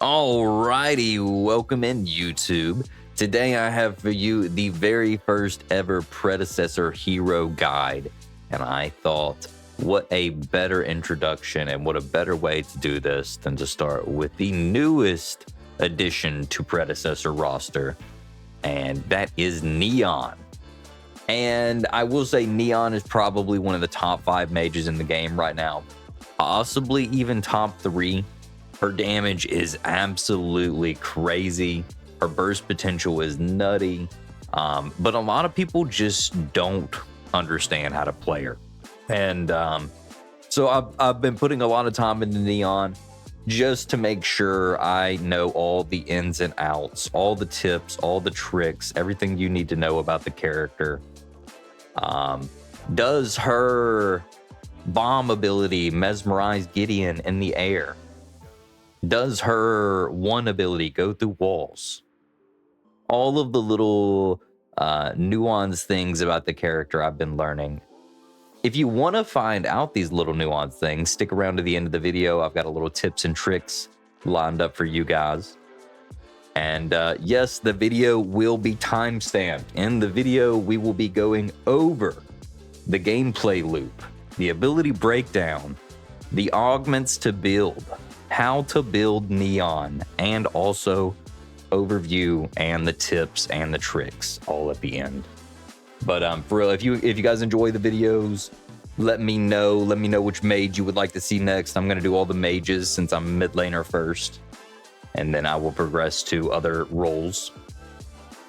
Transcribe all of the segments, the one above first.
Alrighty, welcome in YouTube. Today I have for you the very first ever Predecessor hero guide, and I thought, what a better introduction and what a better way to do this than to start with the newest addition to Predecessor roster, and that is Neon. And I will say Neon is probably one of the top 5 mages in the game right now, possibly even top 3. Her damage is absolutely crazy. Her burst potential is nutty. But a lot of people just don't understand how to play her. And so I've been putting a lot of time into Neon just to make sure I know all the ins and outs, all the tips, all the tricks, everything you need to know about the character. Does her bomb ability mesmerize Gideon in the air? Does her one ability go through walls? All of the little nuanced things about the character I've been learning. If you want to find out these little nuanced things, stick around to the end of the video. I've got a little tips and tricks lined up for you guys. And yes, the video will be timestamped. In the video, we will be going over the gameplay loop, the ability breakdown, the augments to build, how to build Neon, and also overview and the tips and the tricks all at the end. But for real, if you guys enjoy the videos, let me know which mage you would like to see next. I'm gonna do all the mages since I'm mid laner first, and then I will progress to other roles.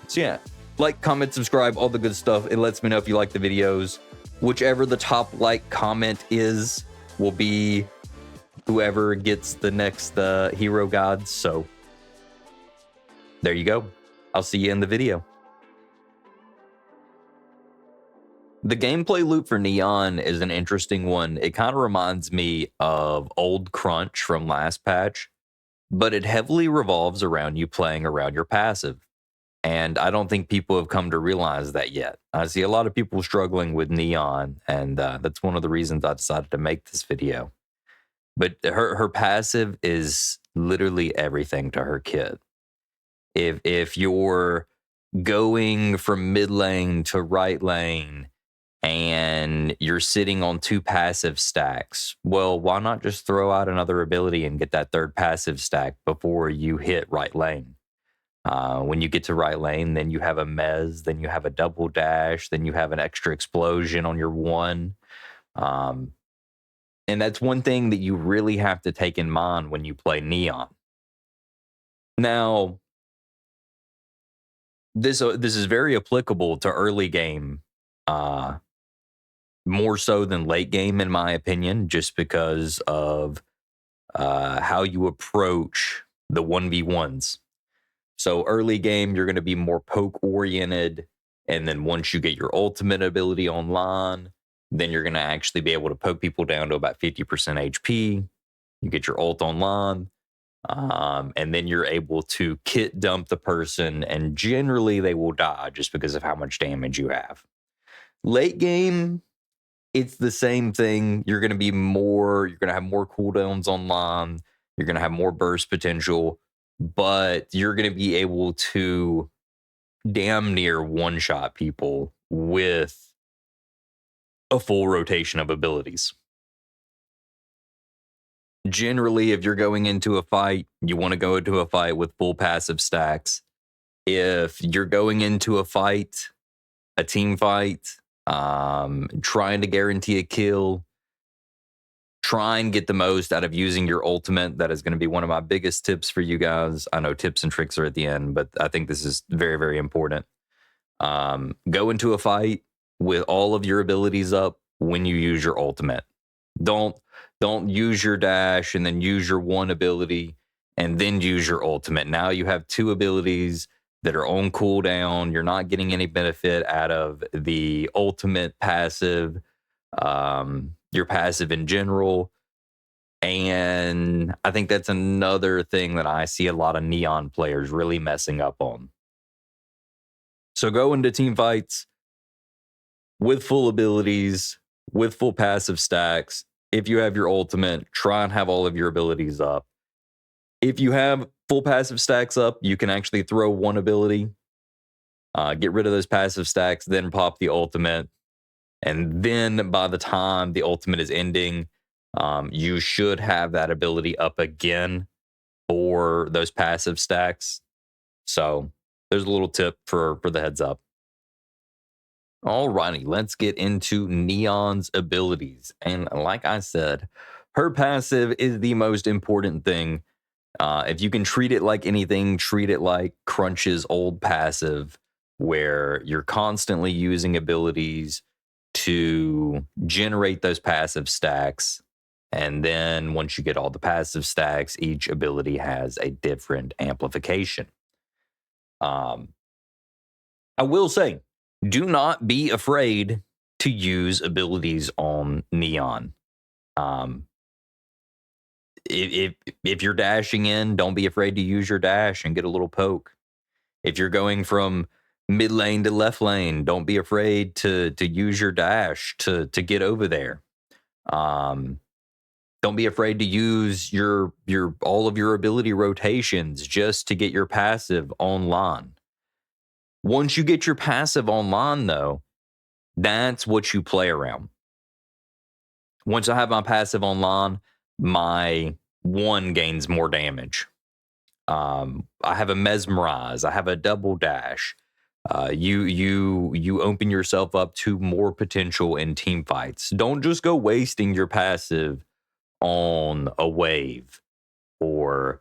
So yeah, like, comment, subscribe, all the good stuff. It lets me know if you like the videos. Whichever the top like comment is will be whoever gets the next hero gods. So there you go. I'll see you in the video. The gameplay loop for Neon is an interesting one. It kind of reminds me of old Crunch from last patch, but it heavily revolves around you playing around your passive. And I don't think people have come to realize that yet. I see a lot of people struggling with Neon, and that's one of the reasons I decided to make this video. But her passive is literally everything to her kit. If you're going from mid lane to right lane and you're sitting on 2 passive stacks, well, why not just throw out another ability and get that 3rd passive stack before you hit right lane? When you get to right lane, then you have a mez, then you have a double dash, then you have an extra explosion on your 1. And that's one thing that you really have to take in mind when you play Neon. Now, this is very applicable to early game, more so than late game, in my opinion, just because of how you approach the 1v1s. So early game, you're going to be more poke oriented. And then once you get your ultimate ability online, then you're going to actually be able to poke people down to about 50% HP. You get your ult online, and then you're able to kit dump the person, and generally they will die just because of how much damage you have. Late game, it's the same thing. You're going to have more cooldowns online. You're going to have more burst potential, but you're going to be able to damn near one-shot people with a full rotation of abilities. Generally, if you're going into a fight, you want to go into a fight with full passive stacks. If you're going into a fight, a team fight, trying to guarantee a kill, try and get the most out of using your ultimate. That is going to be one of my biggest tips for you guys. I know tips and tricks are at the end, but I think this is very, very important. Go into a fight with all of your abilities up when you use your ultimate. Don't use your dash and then use your one ability and then use your ultimate. Now you have 2 abilities that are on cooldown. You're not getting any benefit out of the ultimate passive, your passive in general. And I think that's another thing that I see a lot of Neon players really messing up on. So go into team fights with full abilities, with full passive stacks. If you have your ultimate, try and have all of your abilities up. If you have full passive stacks up, you can actually throw one ability, get rid of those passive stacks, then pop the ultimate. And then by the time the ultimate is ending, you should have that ability up again for those passive stacks. So there's a little tip for the heads up. Alrighty, let's get into Neon's abilities. And like I said, her passive is the most important thing. If you can treat it like anything, treat it like Crunch's old passive, where you're constantly using abilities to generate those passive stacks. And then once you get all the passive stacks, each ability has a different amplification. I will say, do not be afraid to use abilities on Neon. If you're dashing in, don't be afraid to use your dash and get a little poke. If you're going from mid lane to left lane, don't be afraid to use your dash to get over there. Don't be afraid to use your all of your ability rotations just to get your passive online. Once you get your passive online, though, that's what you play around. Once I have my passive online, my one gains more damage. I have a mesmerize. I have a double dash. You open yourself up to more potential in team fights. Don't just go wasting your passive on a wave, or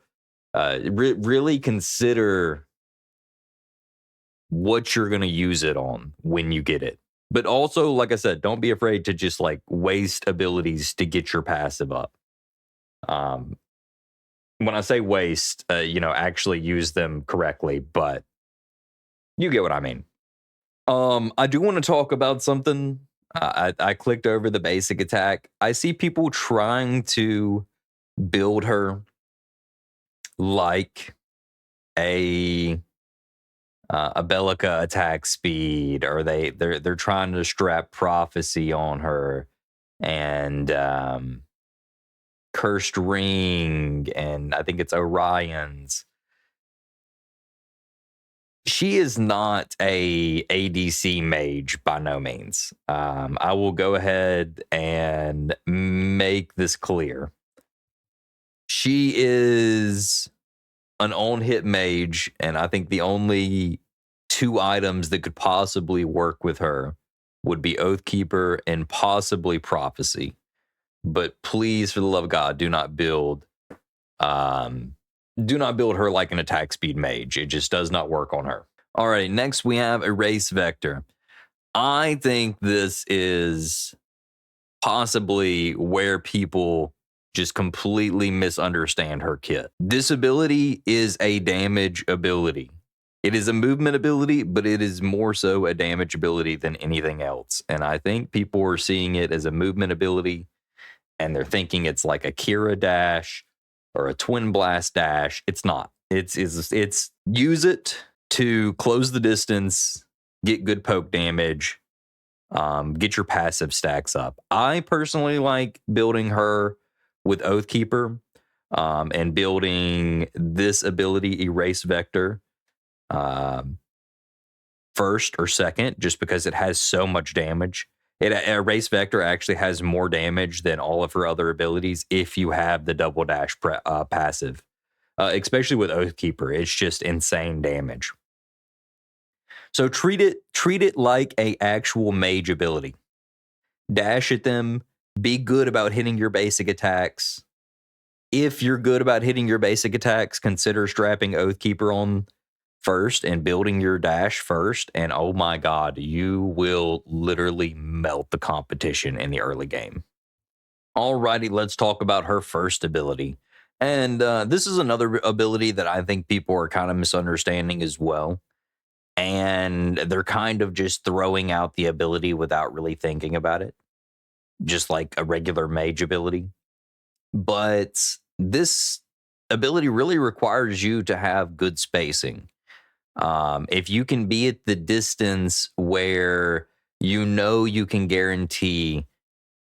really consider what you're going to use it on when you get it. But also, like I said, don't be afraid to just like waste abilities to get your passive up. When I say waste, actually use them correctly, but you get what I mean. I do want to talk about something. I clicked over the basic attack. I see people trying to build her like a Bellica attack speed, or they're trying to strap prophecy on her, and cursed ring, and I think it's Orion's. She is not a ADC mage by no means. I will go ahead and make this clear. She is an on-hit mage, and I think the only two items that could possibly work with her would be Oathkeeper and possibly Prophecy. But please, for the love of God, do not build her like an attack speed mage. It just does not work on her. All right, next we have Erase Vector. I think this is possibly where people just completely misunderstand her kit. This ability is a damage ability. It is a movement ability, but it is more so a damage ability than anything else. And I think people are seeing it as a movement ability, and they're thinking it's like a Kira dash or a Twin Blast dash. It's not. It's use it to close the distance, get good poke damage, get your passive stacks up. I personally like building her with Oathkeeper, and building this ability, Erase Vector, first or second, just because it has so much damage. Erase Vector actually has more damage than all of her other abilities if you have the double dash passive, especially with Oathkeeper. It's just insane damage. So treat it like a actual mage ability. Dash at them. Be good about hitting your basic attacks. If you're good about hitting your basic attacks, consider strapping Oathkeeper on first and building your dash first. And oh my God, you will literally melt the competition in the early game. Alrighty, let's talk about her first ability. And this is another ability that I think people are kind of misunderstanding as well. And they're kind of just throwing out the ability without really thinking about it, just like a regular mage ability. But this ability really requires you to have good spacing. If you can be at the distance where you can guarantee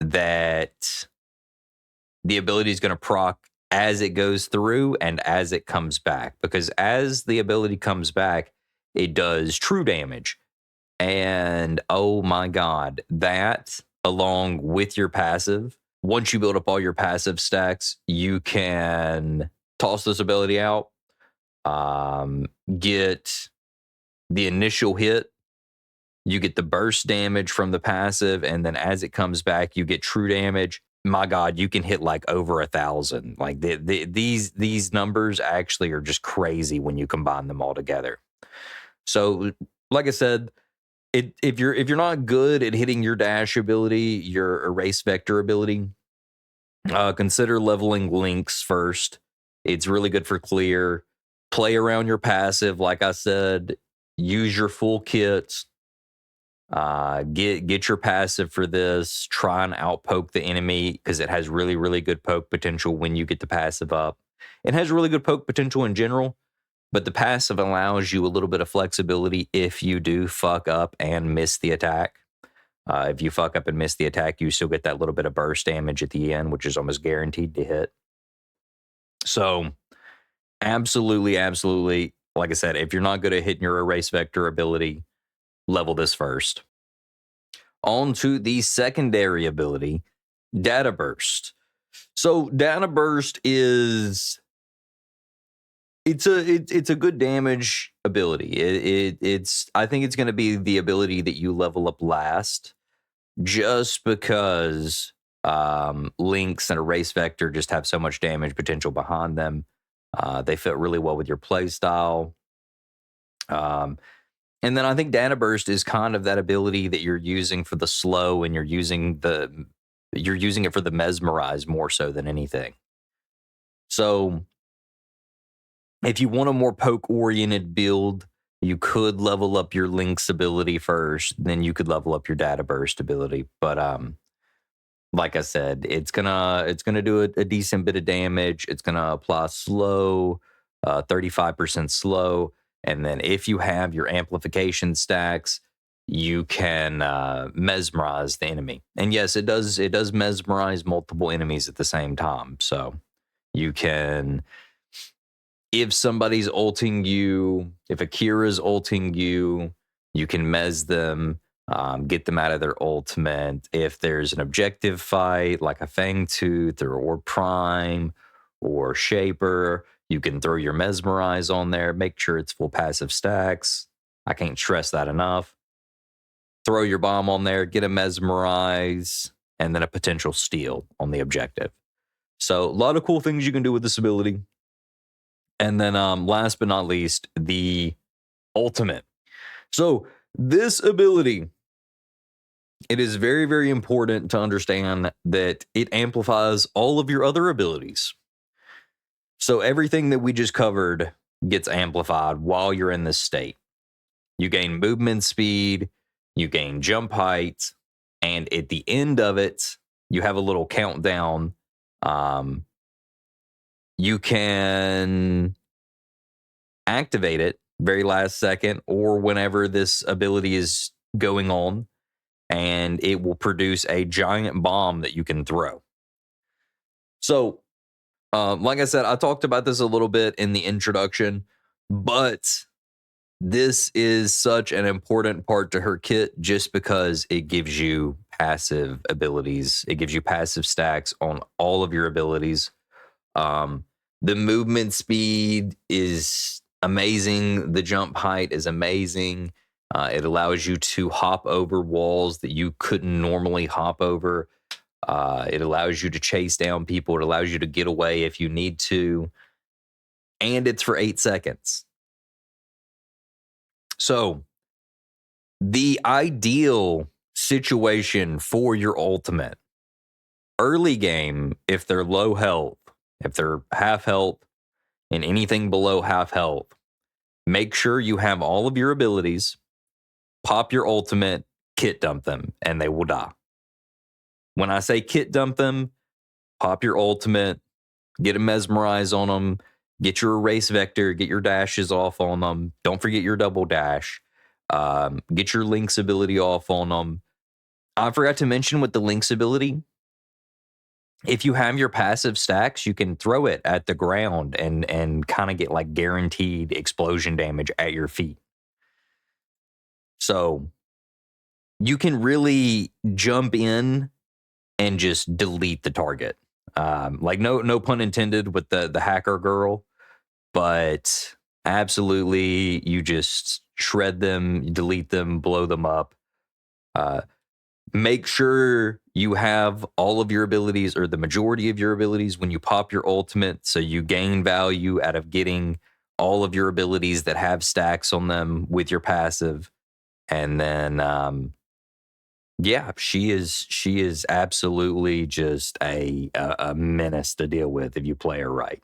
that the ability is going to proc as it goes through and as it comes back. Because as the ability comes back, it does true damage. And oh my God, that along with your passive, once you build up all your passive stacks, you can toss this ability out, get the initial hit, you get the burst damage from the passive, and then as it comes back, you get true damage. My God, you can hit like over 1,000. Like these numbers actually are just crazy when you combine them all together. So, like I said, if you're not good at hitting your dash ability, your erase vector ability, consider leveling links first. It's really good for clear. Play around your passive, like I said. Use your full kits. Get your passive for this. Try and outpoke the enemy because it has really, really good poke potential when you get the passive up. It has really good poke potential in general, but the passive allows you a little bit of flexibility if you do fuck up and miss the attack. If you fuck up and miss the attack, you still get that little bit of burst damage at the end, which is almost guaranteed to hit. So, absolutely, absolutely. Like I said, if you're not good at hitting your erase vector ability, level this first. On to the secondary ability, Data Burst. So, Data Burst is it's a good damage ability. It's I think it's going to be the ability that you level up last, just because links and erase vector just have so much damage potential behind them. They fit really well with your play style. And then I think Data Burst is kind of that ability that you're using for the slow, and you're using it for the mesmerize more so than anything. So if you want a more poke-oriented build, you could level up your Link's ability first, then you could level up your Data Burst ability. But like I said, it's gonna do a decent bit of damage. It's gonna apply slow, 35% slow, and then if you have your amplification stacks, you can mesmerize the enemy. And yes, it does mesmerize multiple enemies at the same time. So you can, if somebody's ulting you, if Akira's ulting you, you can mez them, get them out of their ultimate. If there's an objective fight like a Fangtooth or Prime or Shaper, you can throw your mesmerize on there. Make sure it's full passive stacks. I can't stress that enough. Throw your bomb on there, get a mesmerize, and then a potential steal on the objective. So a lot of cool things you can do with this ability. And then last but not least, the ultimate. So this ability, it is very, very important to understand that it amplifies all of your other abilities. So everything that we just covered gets amplified while you're in this state. You gain movement speed, you gain jump height, and at the end of it, you have a little countdown. You can activate it very last second or whenever this ability is going on, and it will produce a giant bomb that you can throw. So, like I said, I talked about this a little bit in the introduction, but this is such an important part to her kit just because it gives you passive abilities. It gives you passive stacks on all of your abilities. The movement speed is amazing. The jump height is amazing. It allows you to hop over walls that you couldn't normally hop over. It allows you to chase down people. It allows you to get away if you need to. And it's for 8 seconds. So the ideal situation for your ultimate, early game, if they're low health, if they're half health, and anything below half health, make sure you have all of your abilities, pop your ultimate, kit dump them, and they will die. When I say kit dump them, pop your ultimate, get a mesmerize on them, get your erase vector, get your dashes off on them. Don't forget your double dash. Get your Link's ability off on them. I forgot to mention with the Link's ability, if you have your passive stacks, you can throw it at the ground and kind of get like guaranteed explosion damage at your feet. So you can really jump in and just delete the target. Like no pun intended with the hacker girl, but absolutely you just shred them, delete them, blow them up. Make sure you have all of your abilities or the majority of your abilities when you pop your ultimate, so you gain value out of getting all of your abilities that have stacks on them with your passive. And then yeah, she is absolutely just a menace to deal with if you play her right.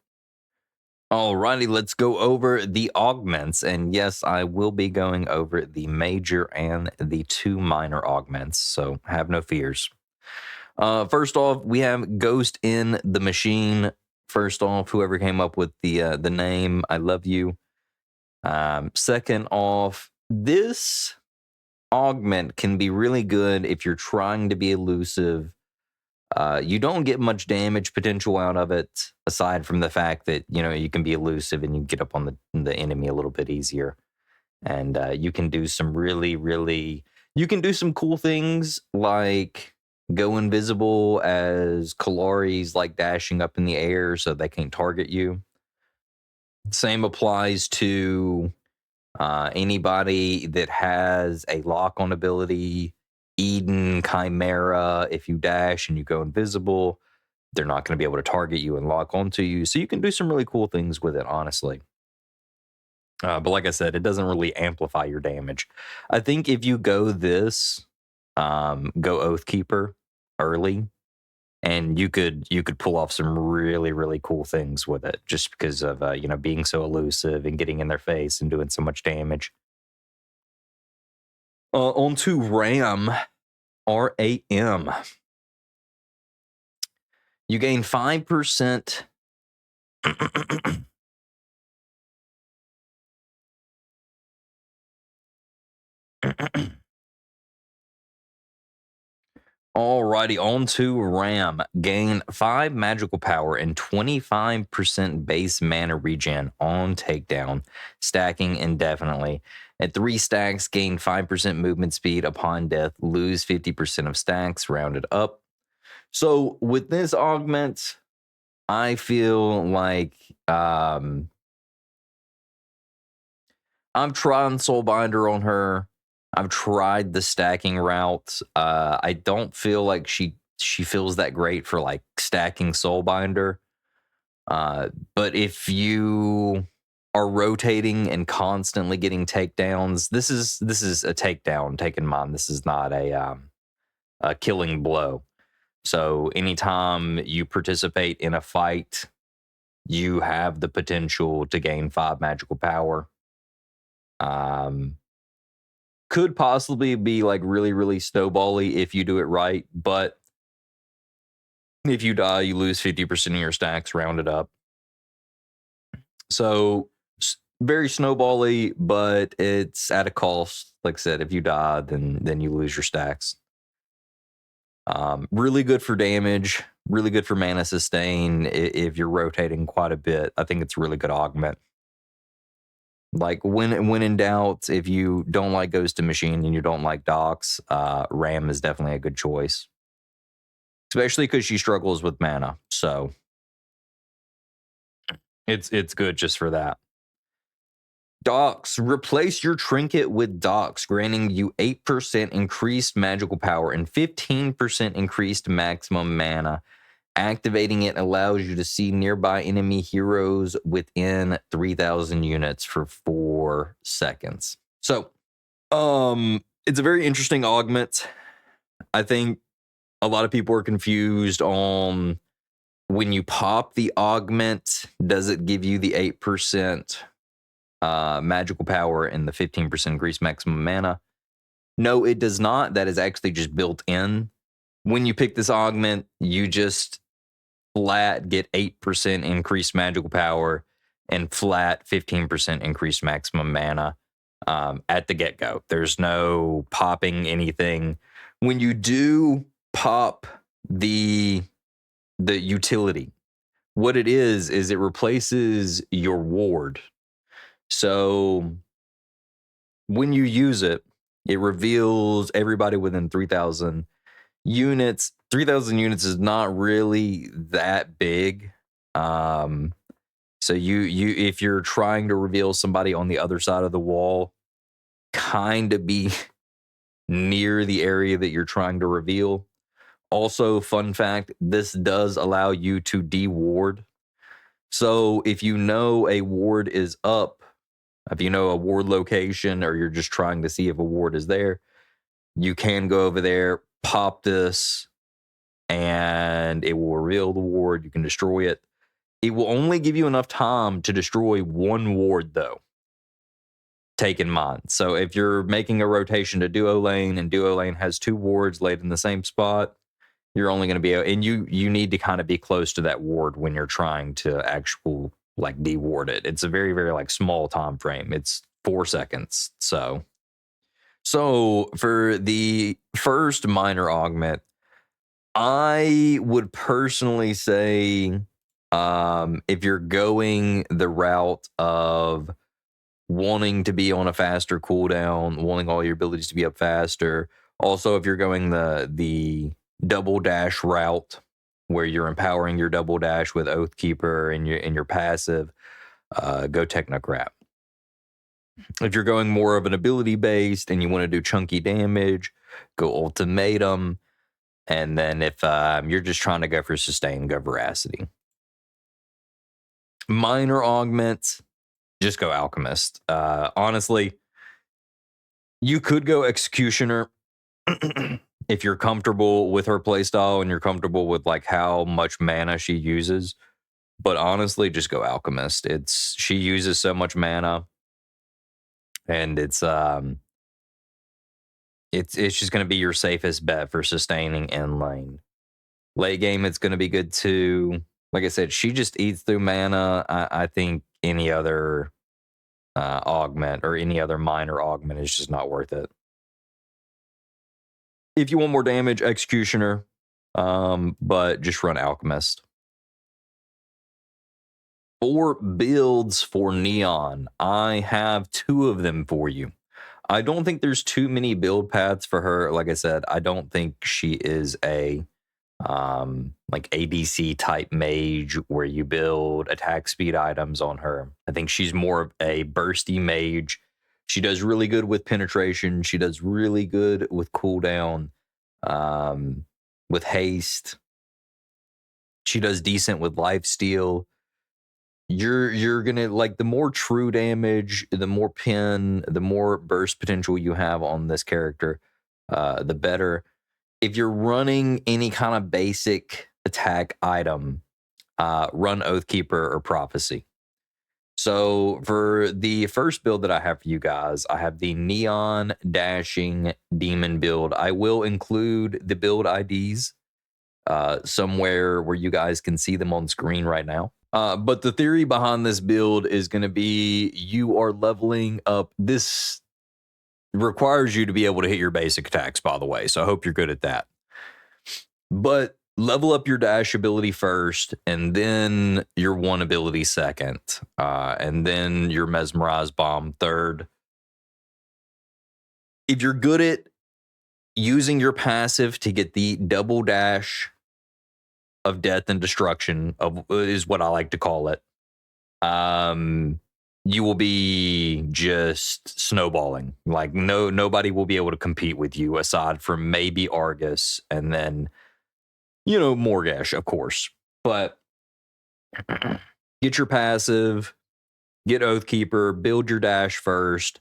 Alrighty, let's go over the augments. And yes, I will be going over the major and the 2 minor augments, so have no fears. First off, we have Ghost in the Machine. First off, whoever came up with the name, I love you. Second off, this augment can be really good if you're trying to be elusive. You don't get much damage potential out of it, aside from the fact that you can be elusive and you get up on the enemy a little bit easier, and you can do some you can do some cool things like go invisible as 𝙎𝘾𝙄𝘼𝙇𝙎's like dashing up in the air so they can't target you. Same applies to anybody that has a lock-on ability, 𝙎𝙊𝘾𝙄𝘼𝙇𝙎. If you dash and you go invisible, they're not going to be able to target you and lock onto you. So you can do some really cool things with it, honestly. But like I said, it doesn't really amplify your damage. I think if you go this, go Oathkeeper early, and you could pull off some really cool things with it, just because of being so elusive and getting in their face and doing so much damage. On to RAM, RAM. You gain 5%. Alrighty, on to RAM. Gain 5 magical power and 25% base mana regen on takedown, stacking indefinitely. At 3 stacks, gain 5% movement speed upon death, lose 50% of stacks, rounded up. So with this augment, I feel like I'm trying Soulbinder on her. I've tried the stacking route. I don't feel like she feels that great for like stacking Soulbinder. But if you are rotating and constantly getting takedowns, this is a takedown. Take in mind, this is not a killing blow. So anytime you participate in a fight, you have the potential to gain 5 magical power. Could possibly be like really snowbally if you do it right, but if you die, you lose 50% of your stacks, rounded up. So very snowbally, but it's at a cost. Like I said, if you die, then you lose your stacks. Really good for damage, really good for mana sustain if you're rotating quite a bit. I think it's a really good augment. Like when in doubt, if you don't like Ghost in Machine and you don't like Docs, RAM is definitely a good choice, especially because she struggles with mana. So it's good just for that. Docs, replace your trinket with Docs, granting you 8% increased magical power and 15% increased maximum mana. Activating it allows you to see nearby enemy heroes within 3,000 units for 4 seconds. So, it's a very interesting augment. I think a lot of people are confused on when you pop the augment, does it give you the 8% magical power and the 15% increased maximum mana? No, it does not. That is actually just built in. When you pick this augment, you just flat get 8% increased magical power and flat 15% increased maximum mana at the get-go. There's no popping anything. When you do pop the the utility. What it is it replaces your ward. So when you use it, it reveals everybody within 3,000 units. 3,000 units is not really that big. So you if you're trying to reveal somebody on the other side of the wall, kind of be near the area that you're trying to reveal. Also, fun fact, this does allow you to de-ward. So if you know a ward is up, if you know a ward location, or you're just trying to see if a ward is there, you can go over there, pop this, and it will reveal the ward. You can destroy it. It will only give you enough time to destroy one ward, though. Take in mind. So if you're making a rotation to duo lane, and duo lane has 2 wards laid in the same spot, you're only going to be, and you need to kind of be close to that ward when you're trying to like de-ward it. It's a very, very like small time frame. It's 4 seconds. So for the first minor augment, I would personally say, if you're going the route of wanting to be on a faster cooldown, wanting all your abilities to be up faster, also if you're going the double dash route, where you're empowering your double dash with Oathkeeper and your passive, go Technocrat. If you're going more of an ability based and you want to do chunky damage, go Ultimatum. And then if you're just trying to go for sustain, go Veracity. Minor augments, just go Alchemist. Honestly, you could go Executioner if you're comfortable with her playstyle and you're comfortable with like how much mana she uses. But honestly, just go Alchemist. She uses so much mana, and it's just going to be your safest bet for sustaining in lane. Late game, it's going to be good too. Like I said, she just eats through mana. I think any other augment or any other minor augment is just not worth it. If you want more damage, Executioner, but just run Alchemist. For builds for Neon, I have 2 of them for you. I don't think there's too many build paths for her. Like I said, I don't think she is a like ADC type mage where you build attack speed items on her. I think she's more of a bursty mage. She does really good with penetration. She does really good with cooldown, with haste. She does decent with lifesteal. You're gonna like, the more true damage, the more pin, the more burst potential you have on this character, the better. If you're running any kind of basic attack item, run Oathkeeper or Prophecy. So for the first build that I have for you guys, I have the Neon Dashing Demon build. I will include the build IDs somewhere where you guys can see them on screen right now. But the theory behind this build is going to be, you are leveling up. This requires you to be able to hit your basic attacks, by the way, so I hope you're good at that. But level up your dash ability first, and then your 1 ability second, and then your Mesmerize Bomb third. If you're good at using your passive to get the double dash of death and destruction, is what I like to call it, you will be just snowballing. Like nobody will be able to compete with you aside from maybe Argus, and then Morgash, of course. But get your passive, get Oathkeeper, build your dash first,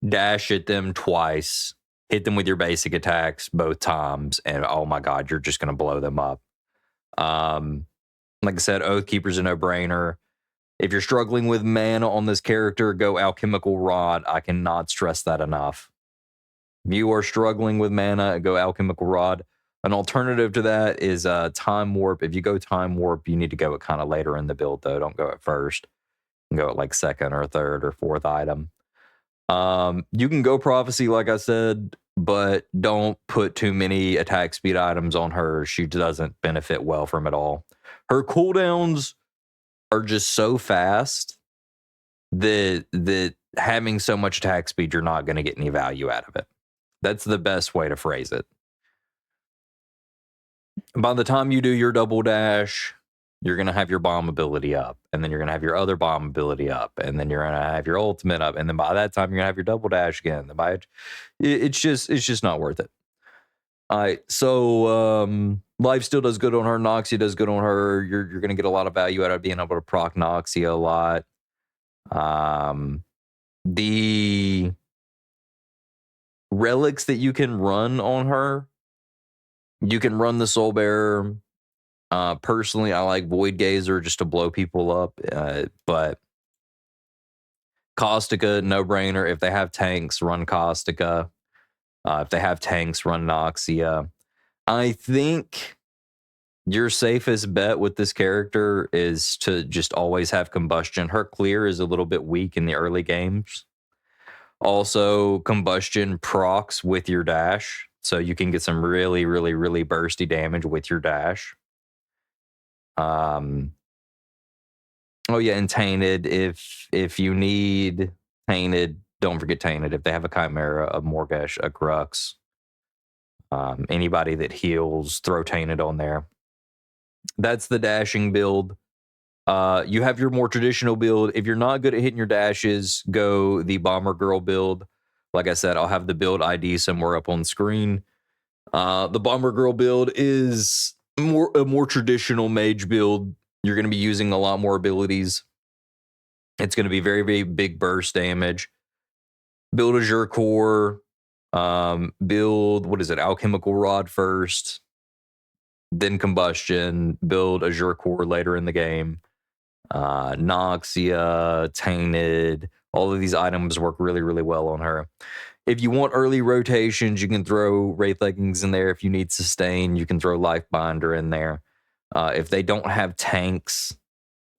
dash at them twice, hit them with your basic attacks both times, and oh my god, you're just going to blow them up. Like I said, Oathkeeper's a no-brainer. If you're struggling with mana on this character, go Alchemical Rod. I cannot stress that enough. If you are struggling with mana, go Alchemical Rod. An alternative to that is Time Warp. If you go Time Warp, you need to go at kind of later in the build, though. Don't go at first. You can go at like second or third or fourth item. You can go Prophecy, like I said. but don't put too many attack speed items on her. She doesn't benefit well from it all. Her cooldowns are just so fast that having so much attack speed, you're not going to get any value out of it. That's the best way to phrase it. By the time you do your double dash, you're going to have your bomb ability up, and then you're going to have your other bomb ability up, and then you're going to have your ultimate up, and then by that time you're going to have your double dash again. It's just not worth it. All right, so Life still does good on her. Noxia does good on her. You're going to get a lot of value out of being able to proc Noxia a lot. The relics that you can run on her, you can run the Soul Bearer. Personally, I like Void Gazer just to blow people up, but Caustica, no-brainer. If they have tanks, run Caustica. If they have tanks, run Noxia. I think your safest bet with this character is to just always have Combustion. Her clear is a little bit weak in the early games. Also, Combustion procs with your dash, so you can get some really, really, really bursty damage with your dash. Oh yeah, and Tainted. If you need Tainted, don't forget Tainted. If they have a Chimera, a Morgesh, a Grux, anybody that heals, throw Tainted on there. That's the dashing build. You have your more traditional build. If you're not good at hitting your dashes, go the Bomber Girl build. Like I said, I'll have the build ID somewhere up on screen. The Bomber Girl build is a more traditional mage build. You're going to be using a lot more abilities. It's going to be very, very big burst damage. Build 𝙎𝘾𝙄𝘼𝙇𝙎. Build, what is it, Alchemical Rod first, then Combustion. Build 𝙎𝘾𝙄𝘼 later in the game. Noxia, Tainted, all of these items work really, really well on her. If you want early rotations, you can throw Wraith Leggings in there. If you need sustain, you can throw Life Binder in there. If they don't have tanks,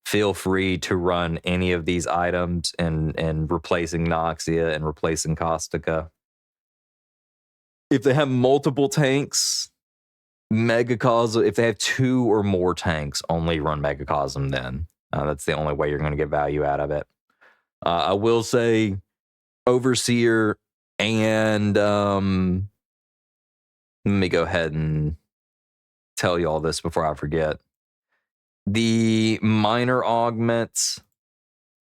feel free to run any of these items and replacing Noxia and replacing Caustica. If they have multiple tanks, Megacosm, if they have 2 or more tanks, only run Megacosm then. That's the only way you're going to get value out of it. I will say Overseer and let me go ahead and tell you all this before I forget. The minor augments,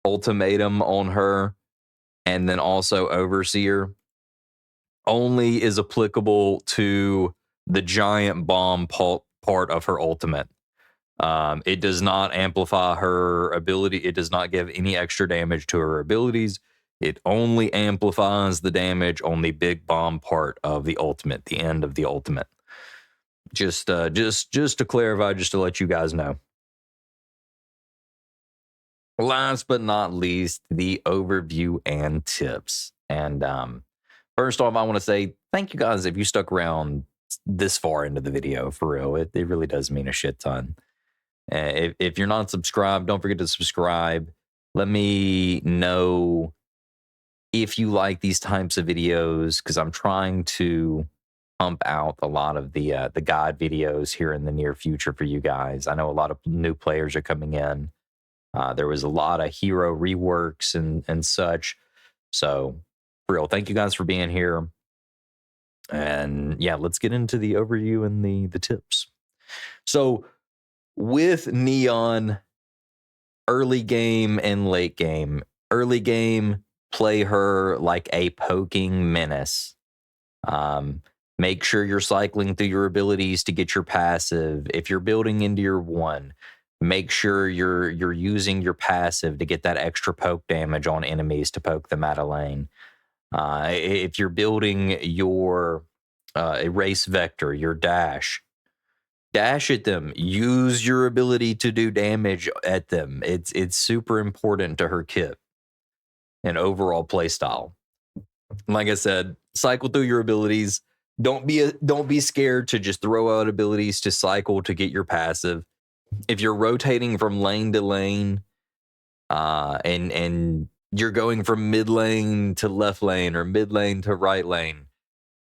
ultimatum on her, and then also Overseer only is applicable to the giant bomb part of her ultimate. It does not amplify her ability. It does not give any extra damage to her abilities. It only amplifies the damage on the big bomb part of the ultimate, the end of the ultimate. Just to clarify, just to let you guys know. Last but not least, the overview and tips. And first off, I want to say thank you guys if you stuck around this far into the video. For real, it really does mean a shit ton. If you're not subscribed, don't forget to subscribe. Let me know if you like these types of videos, because I'm trying to pump out a lot of the guide videos here in the near future for you guys. I know a lot of new players are coming in. There was a lot of hero reworks and such. So, for real, thank you guys for being here. And yeah, let's get into the overview and the tips. So, with Neon, early game and late game. Early game, play her like a poking menace. Make sure you're cycling through your abilities to get your passive. If you're building into your 1, make sure you're using your passive to get that extra poke damage on enemies to poke them out of lane. If you're building your erase vector, your dash at them. Use your ability to do damage at them. It's super important to her kit and overall playstyle. Like I said, cycle through your abilities. Don't be scared to just throw out abilities to cycle to get your passive. If you're rotating from lane to lane, and you're going from mid lane to left lane or mid lane to right lane,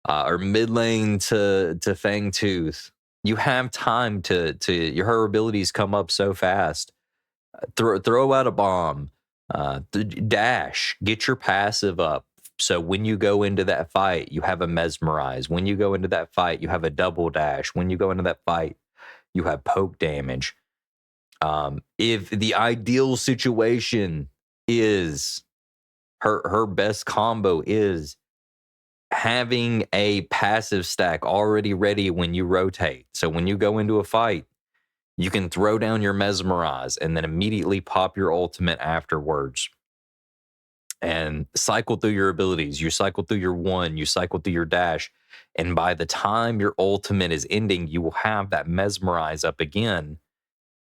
or mid lane to Fangtooth. You have time to her abilities come up so fast. Throw out a bomb, dash, get your passive up. So when you go into that fight, you have a mesmerize. When you go into that fight, you have a double dash. When you go into that fight, you have poke damage. If the ideal situation is her best combo is having a passive stack already ready when you rotate. So when you go into a fight, you can throw down your mesmerize and then immediately pop your ultimate afterwards and cycle through your abilities. You cycle through your one, you cycle through your dash. And by the time your ultimate is ending, you will have that mesmerize up again,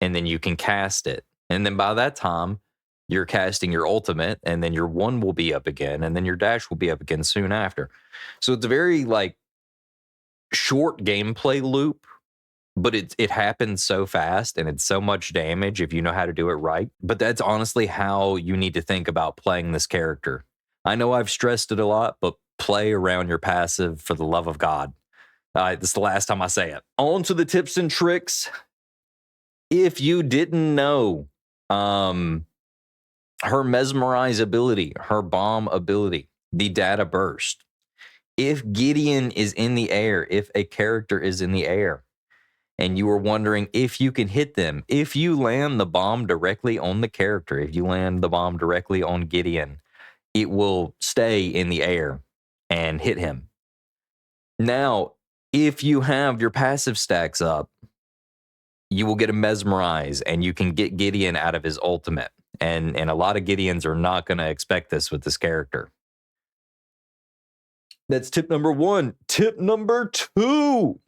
and then you can cast it. And then by that time, you're casting your ultimate, and then your one will be up again, and then your dash will be up again soon after. So it's a very like short gameplay loop, but it happens so fast and it's so much damage if you know how to do it right. But that's honestly how you need to think about playing this character. I know I've stressed it a lot, but play around your passive for the love of God. This is the last time I say it. On to the tips and tricks. If you didn't know, her mesmerize ability, her bomb ability, the data burst. If Gideon is in the air, if a character is in the air, and you were wondering if you can hit them, if you land the bomb directly on the character, if you land the bomb directly on Gideon, it will stay in the air and hit him. Now, if you have your passive stacks up, you will get a mesmerize and you can get Gideon out of his ultimate. And a lot of Gideons are not going to expect this with this character. That's tip number 1. Tip number 2.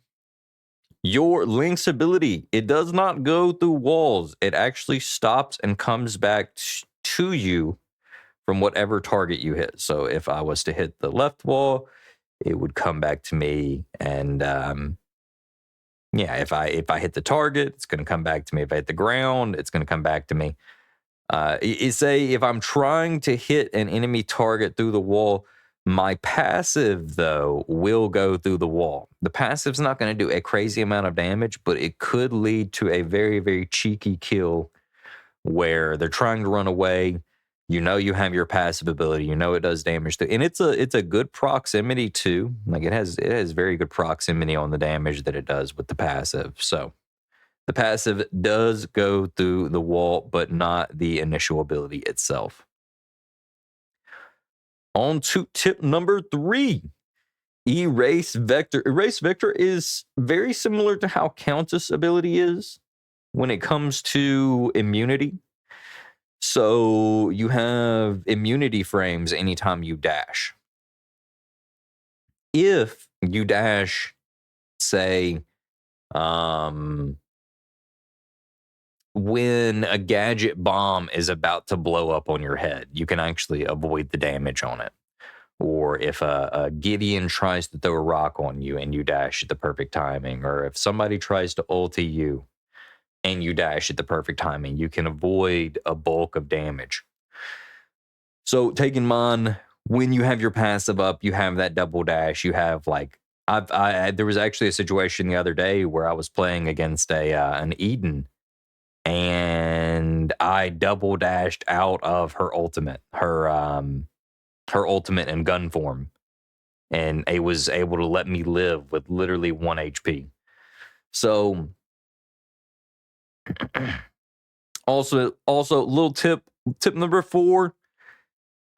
Your Link's ability, it does not go through walls. It actually stops and comes back to you from whatever target you hit. So if I was to hit the left wall, it would come back to me. And yeah, if I hit the target, it's going to come back to me. If I hit the ground, it's going to come back to me. Say if I'm trying to hit an enemy target through the wall, my passive, though, will go through the wall. The passive's not going to do a crazy amount of damage, but it could lead to a very, very cheeky kill where they're trying to run away. You know you have your passive ability. You know it does damage too. And it's a good proximity too. Like it has very good proximity on the damage that it does with the passive. So the passive does go through the wall, but not the initial ability itself. On to tip number 3, Erase Vector. Erase Vector is very similar to how Countess ability is when it comes to immunity. So you have immunity frames anytime you dash. If you dash, say, when a gadget bomb is about to blow up on your head, you can actually avoid the damage on it. Or if a Gideon tries to throw a rock on you and you dash at the perfect timing, or if somebody tries to ulti you and you dash at the perfect timing, you can avoid a bulk of damage. So take in mind, when you have your passive up, you have that double dash, you have like, there was actually a situation the other day where I was playing against an Eden, and I double dashed out of her ultimate, her ultimate in gun form, and it was able to let me live with literally 1 HP. So also little tip number 4.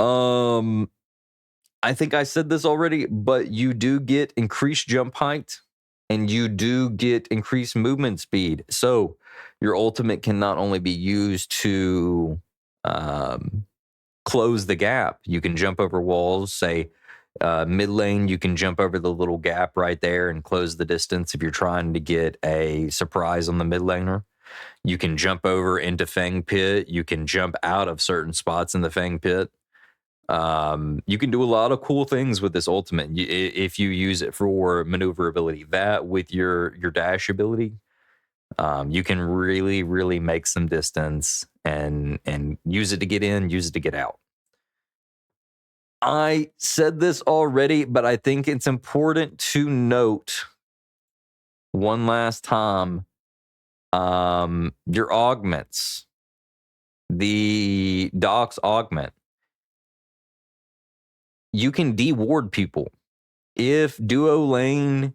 I think I said this already, but you do get increased jump height and you do get increased movement speed. So your ultimate can not only be used to close the gap. You can jump over walls, say mid lane, you can jump over the little gap right there and close the distance if you're trying to get a surprise on the mid laner. You can jump over into Fang Pit. You can jump out of certain spots in the Fang Pit. You can do a lot of cool things with this ultimate if you use it for maneuverability. That with your dash ability, you can really, really make some distance and use it to get in, use it to get out. I said this already, but I think it's important to note one last time, your augments, the Doc's augment, you can de-ward people. If duo lane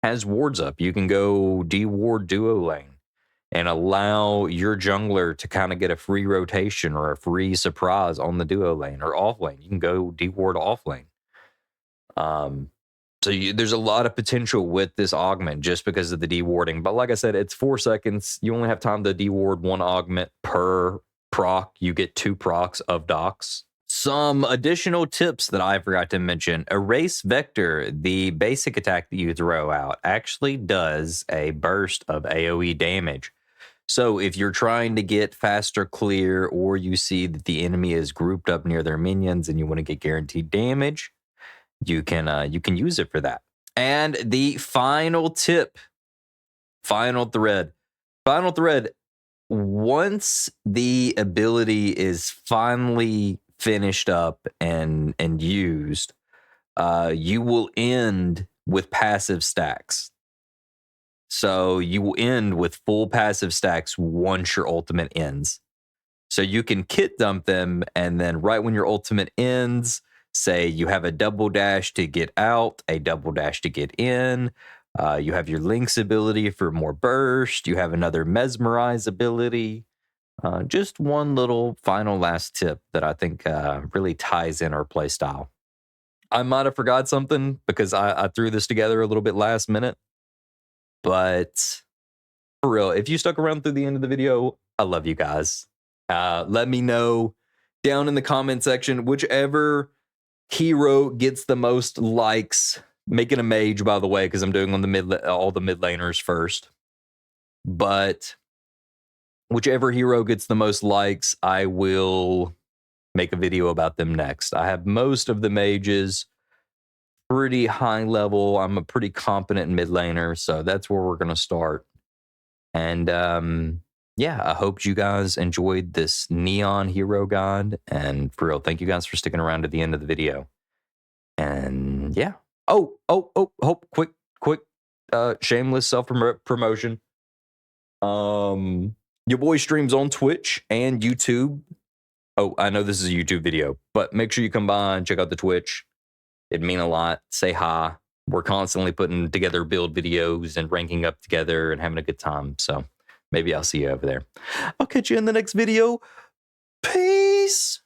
has wards up, you can go de-ward duo lane and allow your jungler to kind of get a free rotation or a free surprise on the duo lane or off lane. You can go de-ward off lane. So there's a lot of potential with this augment just because of the de-warding. But like I said, it's 4 seconds. You only have time to de-ward 1 augment per proc. You get 2 procs of docs. Some additional tips that I forgot to mention. Erase Vector, the basic attack that you throw out, actually does a burst of AoE damage. So if you're trying to get faster clear, or you see that the enemy is grouped up near their minions and you want to get guaranteed damage, you can use it for that. And the final tip, final thread, once the ability is finally finished up and used, you will end with passive stacks. So you will end with full passive stacks once your ultimate ends. So you can kit dump them, and then right when your ultimate ends, say you have a double dash to get out, a double dash to get in. You have your Lynx ability for more burst. You have another Mesmerize ability. Just one little final last tip that I think really ties in our playstyle. I might have forgot something because I threw this together a little bit last minute. But for real, if you stuck around through the end of the video, I love you guys. Let me know down in the comment section, whichever hero gets the most likes. Making a mage, by the way, because I'm doing on the all the mid laners first. But whichever hero gets the most likes, I will make a video about them next. I have most of the mages pretty high level. I'm a pretty competent mid laner, so that's where we're going to start. And yeah, I hope you guys enjoyed this Neon Hero Guide. And for real, thank you guys for sticking around to the end of the video. And yeah. Quick, shameless self-promotion. Your boy streams on Twitch and YouTube. Oh, I know this is a YouTube video, but make sure you come by and check out the Twitch. It'd mean a lot. Say hi. We're constantly putting together build videos and ranking up together and having a good time. So maybe I'll see you over there. I'll catch you in the next video. Peace.